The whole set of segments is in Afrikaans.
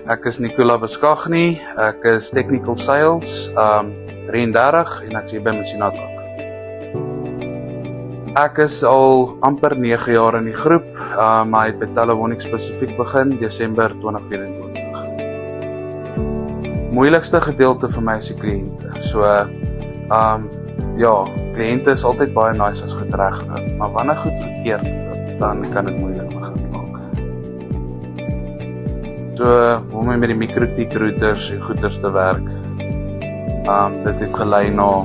Ek is Nicola Beskagni, ek is Technical Sales, 33 en ek is hier by Messina. Ek is al amper 9 jaar in die groep, maar het by Telewonic spesifiek begin Desember 2024. Moeilikste gedeelte vir my is die kliënte. So, kliënte is altyd baie nice as goed regloop, maar wanneer goed verkeerd loop, dan kan dit moeilik begin maak. So, om met die mikrotiek routers en goeders te werk, dit het gelei na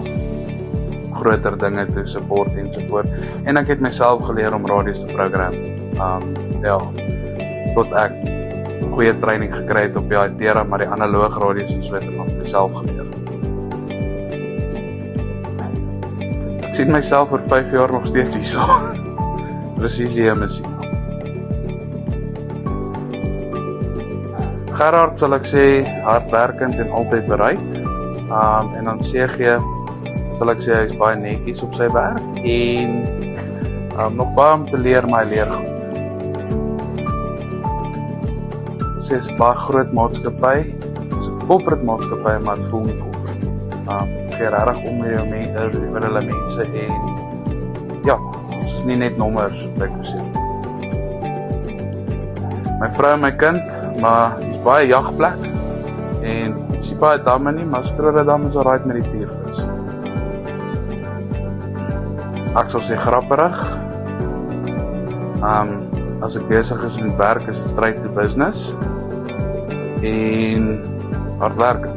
groter dinge te support ensovoort. En ek het myself geleer om radios te program. Tot ek goeie training gekry het op die Altera, maar die analoog radios en so het ek myself geleer. Ek sien myself vir 5 jaar nog steeds hierso. Presies hier in Messina. Gerard sal ek sê, hardwerkend en altyd bereid. En dan CG sal ek sê, hy is baie netjies op sy werk en nog baie om te leer, maar hy leer goed. Sy is baie groot maatskappy, dis 'n corporate maatskappy, maar het voel nie corporate. Gee regtig om oor hulle mense en ons is nie net nommers by Kusel. My vrou en my kind, maar die is baie jagplek en is nie baie damme nie, maar skroorde damme is alright met die tiervis. Ek sal sê grapperig. As ek besig is met werk, is dit straight to business. En hardwerk.